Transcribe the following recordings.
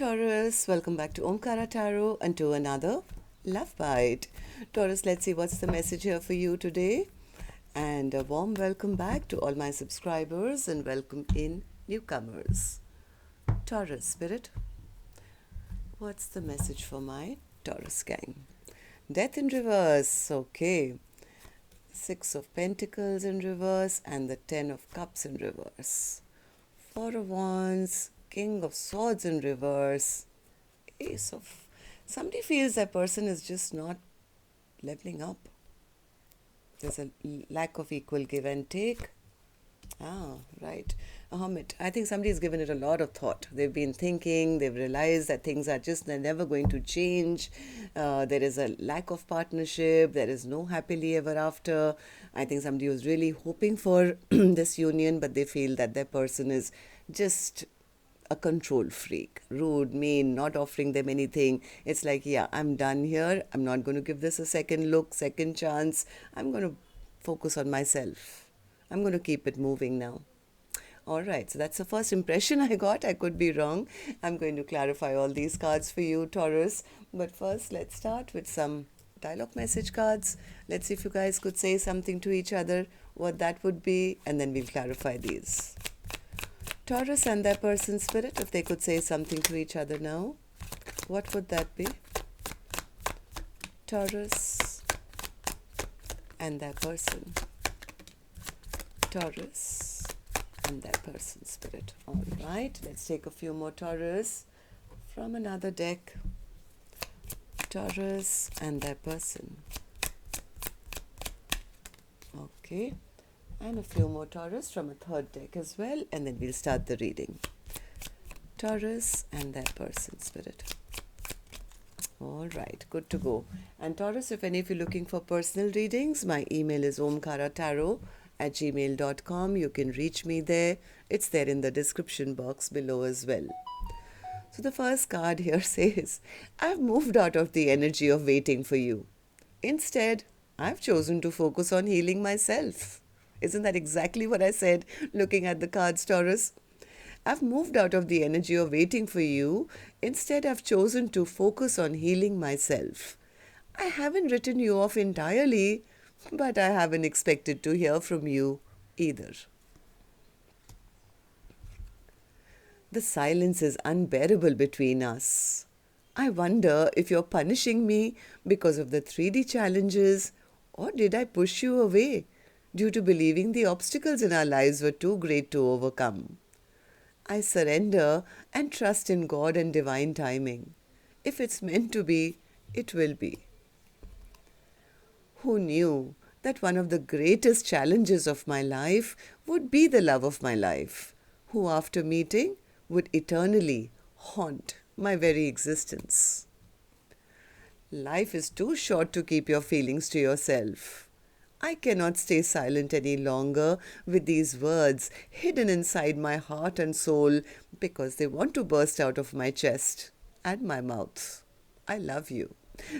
Taurus, welcome back to Omkaratarot and to another Love Bite. Taurus, let's see what's the message here for you today. And a warm welcome back to all my subscribers and welcome in newcomers. Taurus Spirit, what's the message for my Taurus gang? Death in reverse, okay. Six of Pentacles in reverse and the Ten of Cups in reverse. Four of Wands, King of Swords in reverse, Ace of... Somebody feels that person is just not leveling up. There's a lack of equal give and take. Right. A Hermit. I think somebody's given it a lot of thought. They've been thinking, they've realized that things are just never going to change. There is a lack of partnership. There is no happily ever after. I think somebody was really hoping for this union, but they feel that their person is just a control freak, rude, mean, not offering them anything. It's like, yeah, I'm done here. I'm not going to give this a second look, second chance. I'm going to focus on myself. I'm going to keep it moving now. All right, so that's the first impression I got. I could be wrong. I'm going to clarify all these cards for you, Taurus. But first, let's start with some dialogue message cards. Let's see if you guys could say something to each other, what that would be, and then we'll clarify these. Taurus and their person spirit, if they could say something to each other now, what would that be? Taurus and their person. Taurus and their person spirit. All right, let's take a few more Taurus from another deck. Taurus and their person. Okay. And a few more Taurus from a third deck as well, and then we'll start the reading. Taurus and their person spirit. All right, good to go. And Taurus, if any of you are looking for personal readings, my email is omkaratarot@gmail.com. You can reach me there. It's there in the description box below as well. So the first card here says, I've moved out of the energy of waiting for you. Instead, I've chosen to focus on healing myself. Isn't that exactly what I said looking at the cards, Taurus? I've moved out of the energy of waiting for you. Instead, I've chosen to focus on healing myself. I haven't written you off entirely, but I haven't expected to hear from you either. The silence is unbearable between us. I wonder if you're punishing me because of the 3D challenges, or did I push you away due to believing the obstacles in our lives were too great to overcome? I surrender and trust in God and divine timing. If it's meant to be, it will be. Who knew that one of the greatest challenges of my life would be the love of my life, who after meeting would eternally haunt my very existence? Life is too short to keep your feelings to yourself. I cannot stay silent any longer with these words hidden inside my heart and soul because they want to burst out of my chest and my mouth. I love you.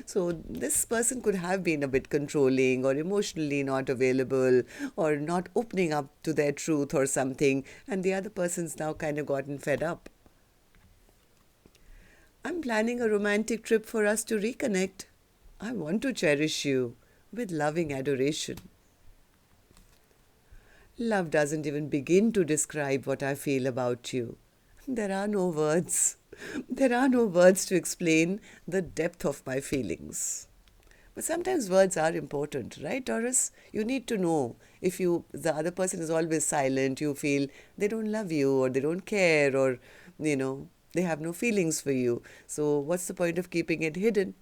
So this person could have been a bit controlling or emotionally not available or not opening up to their truth or something, and the other person's now kind of gotten fed up. I'm planning a romantic trip for us to reconnect. I want to cherish you with loving adoration. Love doesn't even begin to describe what I feel about you. There are no words. There are no words to explain the depth of my feelings. But sometimes words are important, right, Taurus? You need to know. If the other person is always silent, you feel they don't love you or they don't care or, they have no feelings for you. So what's the point of keeping it hidden?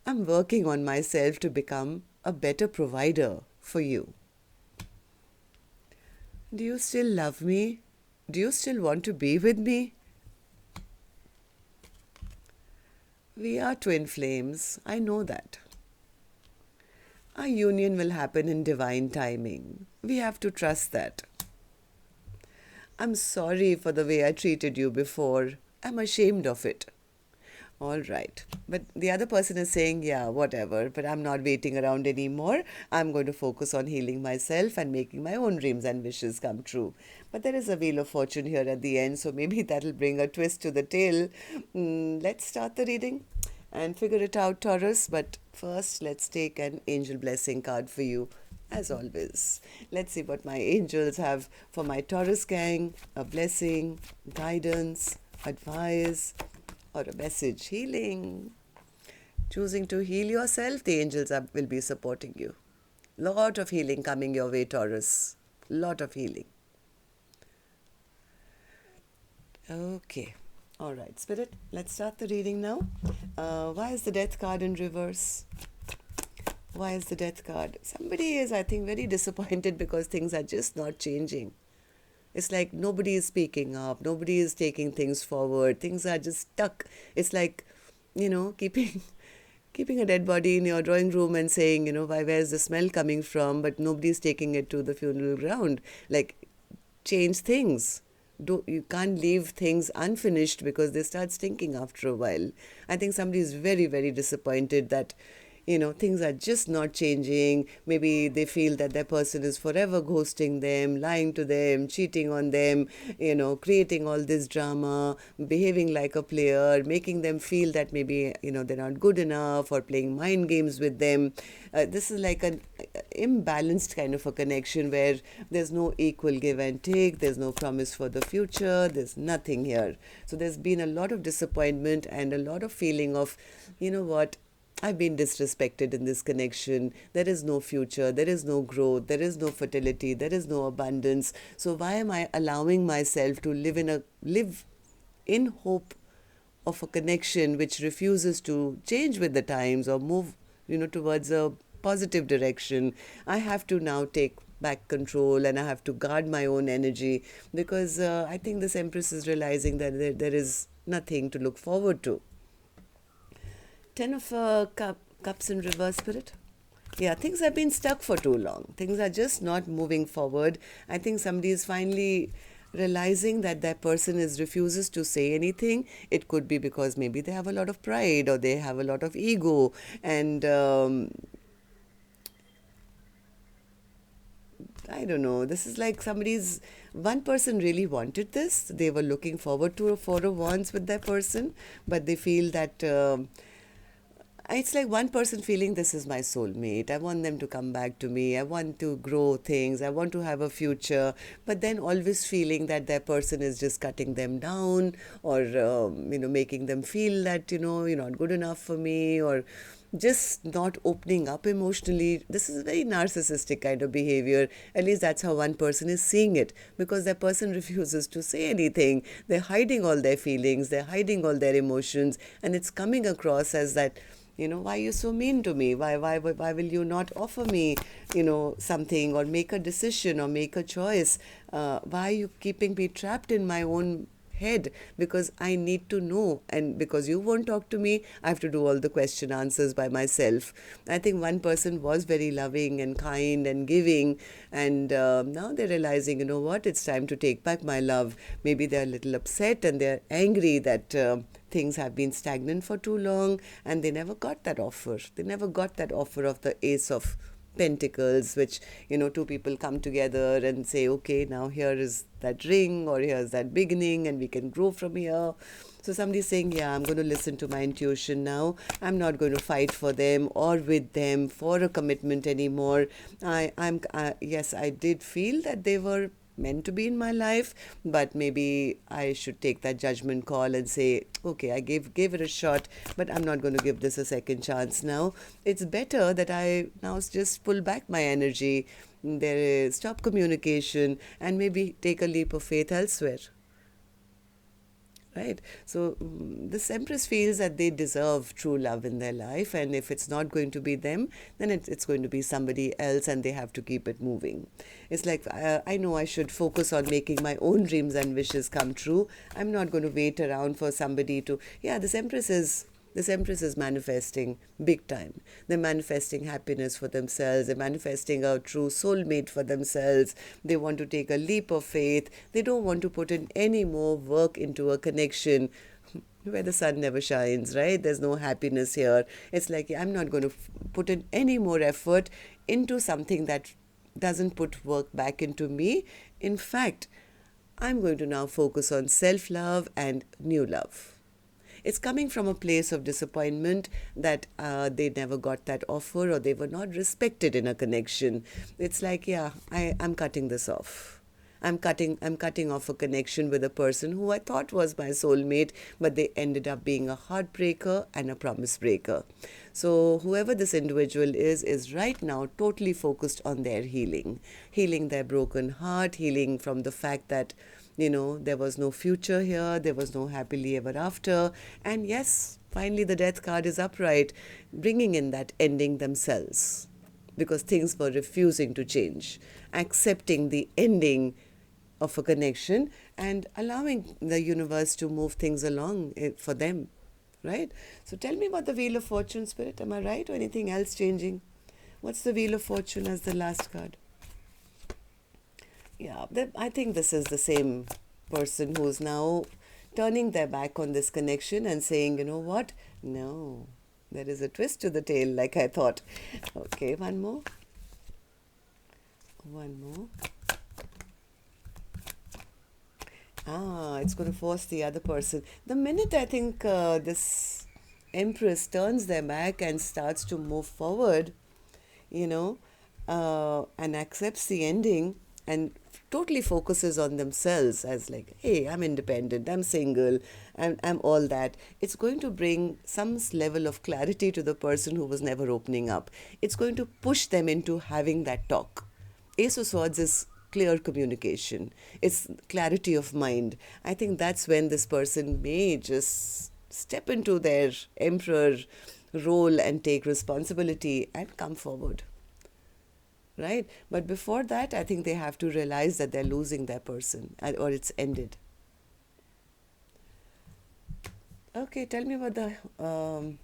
I'm working on myself to become a better provider for you. Do you still love me? Do you still want to be with me? We are twin flames. I know that. Our union will happen in divine timing. We have to trust that. I'm sorry for the way I treated you before. I'm ashamed of it. All right. But the other person is saying, yeah, whatever, but I'm not waiting around anymore. I'm going to focus on healing myself and making my own dreams and wishes come true. But there is a wheel of fortune here at the end, so maybe that'll bring a twist to the tale. Let's start the reading and figure it out, Taurus. But first, let's take an angel blessing card for you, as always. Let's see what my angels have for my Taurus gang: a blessing, guidance, advice, or a message. Healing. Choosing to heal yourself, the angels will be supporting you. Lot of healing coming your way, Taurus. Lot of healing. Okay. All right, Spirit, let's start the reading now. Why is the Death card in reverse? Why is the Death card? Somebody is, I think, very disappointed because things are just not changing. It's like nobody is speaking up. Nobody is taking things forward. Things are just stuck. It's like, keeping a dead body in your drawing room and saying, where's the smell coming from? But nobody's taking it to the funeral ground. Like, change things. You can't leave things unfinished because they start stinking after a while. I think somebody is very, very disappointed that things are just not changing. Maybe they feel that their person is forever ghosting them, lying to them, cheating on them, creating all this drama, behaving like a player, making them feel that maybe, they're not good enough, or playing mind games with them. This is like an imbalanced kind of a connection where there's no equal give and take, there's no promise for the future, there's nothing here. So there's been a lot of disappointment and a lot of feeling of, I've been disrespected in this connection. There is no future. There is no growth. There is no fertility. There is no abundance. So why am I allowing myself to live in hope of a connection which refuses to change with the times or move, towards a positive direction? I have to now take back control and I have to guard my own energy because I think this Empress is realizing that there is nothing to look forward to. 10 of Cups in reverse, Spirit. Yeah, things have been stuck for too long. Things are just not moving forward. I think somebody is finally realizing that that person refuses to say anything. It could be because maybe they have a lot of pride or they have a lot of ego. And I don't know. This is like one person really wanted this. They were looking forward to a Four of Wands with that person. But they feel that... it's like one person feeling this is my soulmate. I want them to come back to me. I want to grow things. I want to have a future. But then always feeling that that person is just cutting them down or, making them feel that, you're not good enough for me, or just not opening up emotionally. This is a very narcissistic kind of behavior. At least that's how one person is seeing it, because that person refuses to say anything. They're hiding all their feelings. They're hiding all their emotions. And it's coming across as that, why are you so mean to me? Why will you not offer me, something, or make a decision or make a choice? Why are you keeping me trapped in my own head? Because I need to know, and because you won't talk to me, I have to do all the question answers by myself. I think one person was very loving and kind and giving, and now they're realizing, it's time to take back my love. Maybe they're a little upset and they're angry that things have been stagnant for too long, and they never got that offer. They never got that offer of the Ace of Pentacles, which, two people come together and say, okay, now here is that ring, or here's that beginning, and we can grow from here. So somebody's saying, yeah, I'm going to listen to my intuition now. I'm not going to fight for them or with them for a commitment anymore. Yes, I did feel that they were meant to be in my life, but maybe I should take that judgment call and say, okay, I gave it a shot, but I'm not going to give this a second chance now. It's better that I now just pull back my energy, stop communication, and maybe take a leap of faith elsewhere. Right? So this Empress feels that they deserve true love in their life, and if it's not going to be them, then it's going to be somebody else, and they have to keep it moving. It's like, I know I should focus on making my own dreams and wishes come true. I'm not going to wait around for somebody to... Yeah, this Empress is This Empress is manifesting big time. They're manifesting happiness for themselves. They're manifesting a true soulmate for themselves. They want to take a leap of faith. They don't want to put in any more work into a connection where the sun never shines, right? There's no happiness here. It's like, I'm not going to put in any more effort into something that doesn't put work back into me. In fact, I'm going to now focus on self-love and new love. It's coming from a place of disappointment that they never got that offer or they were not respected in a connection. It's like, yeah, I'm cutting this off. I'm cutting off a connection with a person who I thought was my soulmate, but they ended up being a heartbreaker and a promise breaker. So whoever this individual is right now totally focused on their healing their broken heart, healing from the fact that, there was no future here, there was no happily ever after. And yes, finally the death card is upright, bringing in that ending themselves because things were refusing to change, accepting the ending of a connection and allowing the universe to move things along for them, right? So tell me about the Wheel of Fortune, Spirit. Am I right, or anything else changing? What's the Wheel of Fortune as the last card? Yeah, I think this is the same person who's now turning their back on this connection and saying, you know what? No, there is a twist to the tail like I thought. Okay, one more. It's going to force the other person. The minute I think this Empress turns their back and starts to move forward, and accepts the ending and totally focuses on themselves as like, hey, I'm independent, I'm single, I'm all that. It's going to bring some level of clarity to the person who was never opening up. It's going to push them into having that talk. Ace of Swords is clear communication. It's clarity of mind. I think that's when this person may just step into their emperor role and take responsibility and come forward. Right? But before that, I think they have to realize that they're losing their person or it's ended. Okay, tell me about the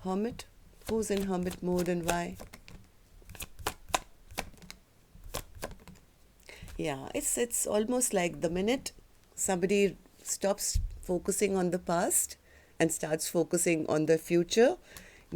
Hermit. Who's in Hermit mode and why? Yeah, it's almost like the minute somebody stops focusing on the past and starts focusing on the future,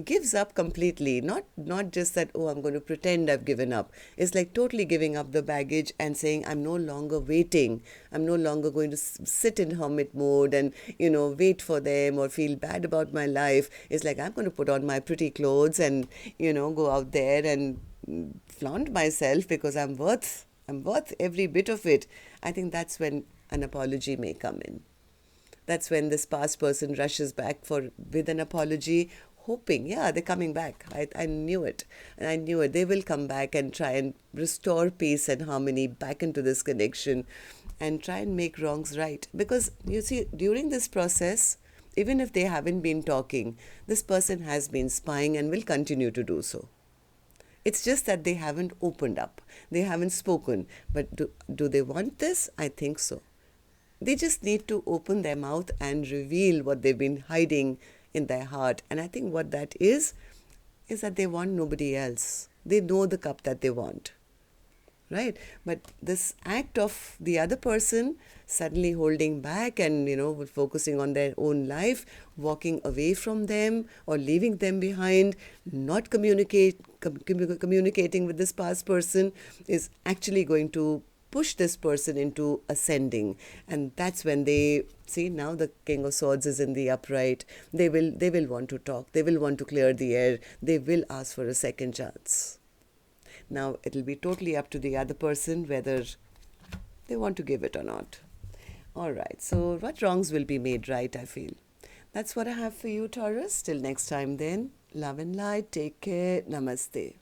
gives up completely. Not just that, oh, I'm going to pretend I've given up. It's like totally giving up the baggage and saying, I'm no longer waiting. I'm no longer going to sit in hermit mode and, wait for them or feel bad about my life. It's like, I'm going to put on my pretty clothes and, go out there and flaunt myself because I'm worth every bit of it. I think that's when an apology may come in. That's when this past person rushes back with an apology, hoping, yeah, they're coming back. I knew it. And I knew it. They will come back and try and restore peace and harmony back into this connection and try and make wrongs right. Because you see, during this process, even if they haven't been talking, this person has been spying and will continue to do so. It's just that they haven't opened up. They haven't spoken. But do they want this? I think so. They just need to open their mouth and reveal what they've been hiding in their heart. And I think what that is that they want nobody else. They know the cup that they want. Right? But this act of the other person suddenly holding back and, focusing on their own life, walking away from them or leaving them behind, not communicating with this past person is actually going to push this person into ascending. And that's when they see now the King of Swords is in the upright. They will want to talk. They will want to clear the air. They will ask for a second chance. Now, it'll be totally up to the other person whether they want to give it or not. All right. So what wrongs will be made right, I feel. That's what I have for you, Taurus. Till next time then. Love and light. Take care. Namaste.